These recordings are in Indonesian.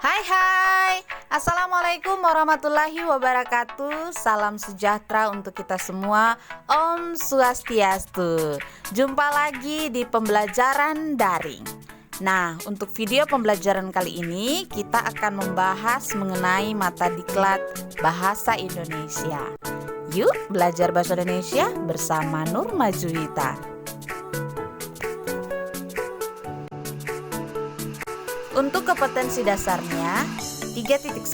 Hai, Assalamualaikum warahmatullahi wabarakatuh. Salam sejahtera untuk kita semua. Om Swastiastu. Jumpa lagi di pembelajaran daring. Nah, untuk video pembelajaran kali ini kita akan membahas mengenai mata diklat Bahasa Indonesia. Yuk belajar Bahasa Indonesia bersama Nur Majuwita. Untuk kompetensi dasarnya, 3.1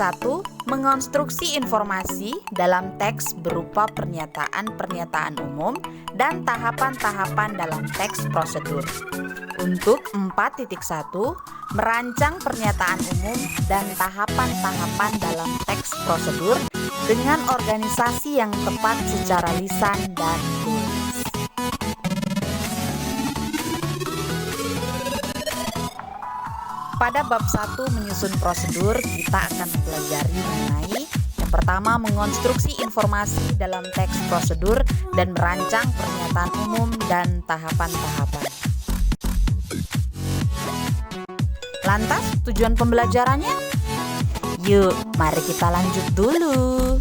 mengonstruksi informasi dalam teks berupa pernyataan-pernyataan umum dan tahapan-tahapan dalam teks prosedur. Untuk 4.1 merancang pernyataan umum dan tahapan-tahapan dalam teks prosedur dengan organisasi yang tepat secara lisan dan tulis. Pada bab 1 menyusun prosedur, kita akan mempelajari mengenai yang pertama mengonstruksi informasi dalam teks prosedur dan merancang pernyataan umum dan tahapan-tahapan. Lantas, tujuan pembelajarannya? Yuk, mari kita lanjut dulu.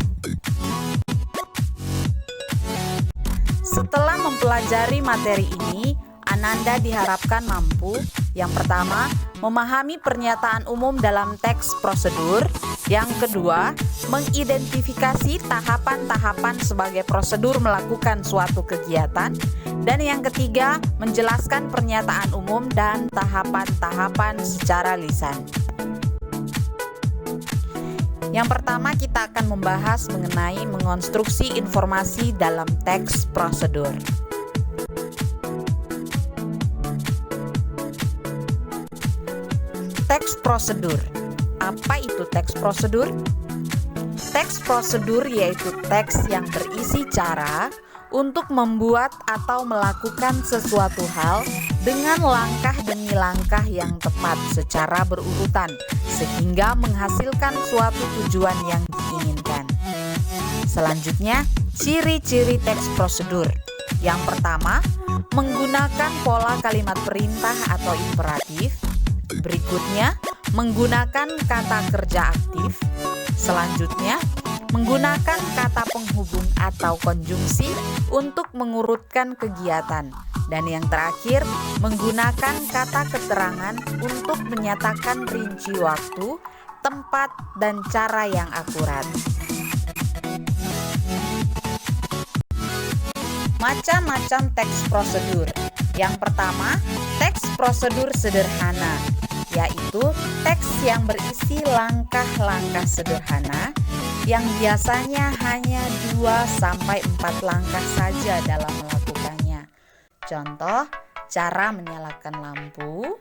Setelah mempelajari materi ini, Ananda diharapkan mampu, yang pertama, memahami pernyataan umum dalam teks prosedur. Yang kedua, mengidentifikasi tahapan-tahapan sebagai prosedur melakukan suatu kegiatan. Dan yang ketiga, menjelaskan pernyataan umum dan tahapan-tahapan secara lisan. Yang pertama, kita akan membahas mengenai mengonstruksi informasi dalam teks prosedur. Teks prosedur. Apa itu teks prosedur? Teks prosedur yaitu teks yang berisi cara untuk membuat atau melakukan sesuatu hal dengan langkah demi langkah yang tepat secara berurutan sehingga menghasilkan suatu tujuan yang diinginkan. Selanjutnya, ciri-ciri teks prosedur. Yang pertama, menggunakan pola kalimat perintah atau imperatif. Berikutnya, menggunakan kata kerja aktif. Selanjutnya, menggunakan kata penghubung atau konjungsi untuk mengurutkan kegiatan. Dan yang terakhir, menggunakan kata keterangan untuk menyatakan rinci waktu, tempat, dan cara yang akurat. Macam-macam teks prosedur. Yang pertama, teks prosedur sederhana, yaitu teks yang berisi langkah-langkah sederhana yang biasanya hanya 2-4 langkah saja dalam melakukannya. Contoh, cara menyalakan lampu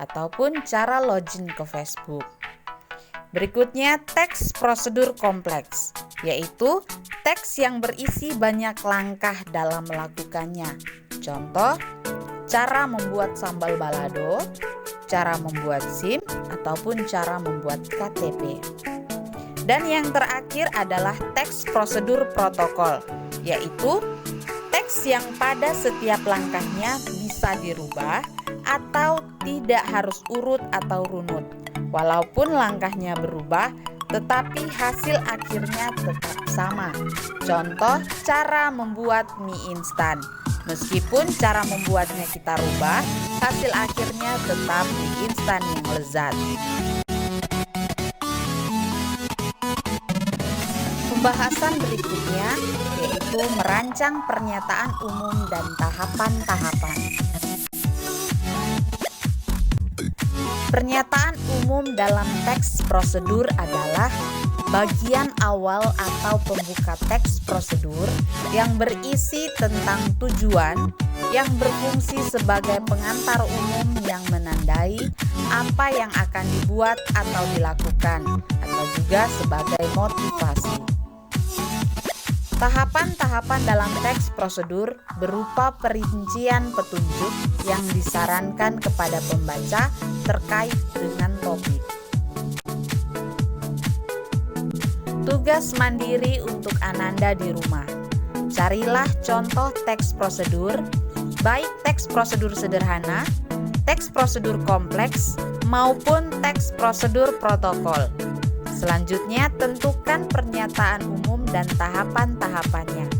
ataupun cara login ke Facebook. Berikutnya, teks prosedur kompleks, yaitu teks yang berisi banyak langkah dalam melakukannya. Contoh, cara membuat sambal balado, cara membuat SIM, ataupun cara membuat KTP. Dan yang terakhir adalah teks prosedur protokol, yaitu teks yang pada setiap langkahnya bisa dirubah atau tidak harus urut atau runut. Walaupun langkahnya berubah, tetapi hasil akhirnya tetap sama. Contoh, cara membuat mie instan. Meskipun cara membuatnya kita rubah, hasil akhirnya tetap mie instan yang lezat. Pembahasan berikutnya yaitu merancang pernyataan umum dan tahapan-tahapan. Pernyataan umum dalam teks prosedur adalah bagian awal atau pembuka teks prosedur yang berisi tentang tujuan yang berfungsi sebagai pengantar umum yang menandai apa yang akan dibuat atau dilakukan atau juga sebagai motivasi. Tahapan-tahapan dalam teks prosedur berupa perincian petunjuk yang disarankan kepada pembaca terkait dengan topik. Tugas mandiri untuk Ananda di rumah. Carilah contoh teks prosedur, baik teks prosedur sederhana, teks prosedur kompleks maupun teks prosedur protokol. Selanjutnya, tentukan pernyataan umum dan tahapan-tahapannya.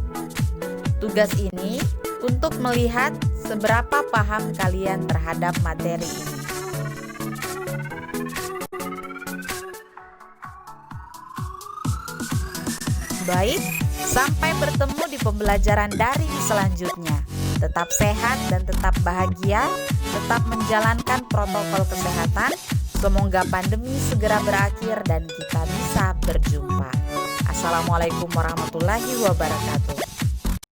Tugas ini untuk melihat seberapa paham kalian terhadap materi ini. Baik, sampai bertemu di pembelajaran daring selanjutnya. Tetap sehat dan tetap bahagia, tetap menjalankan protokol kesehatan. Semoga pandemi segera berakhir dan kita bisa berjumpa. Assalamualaikum warahmatullahi wabarakatuh.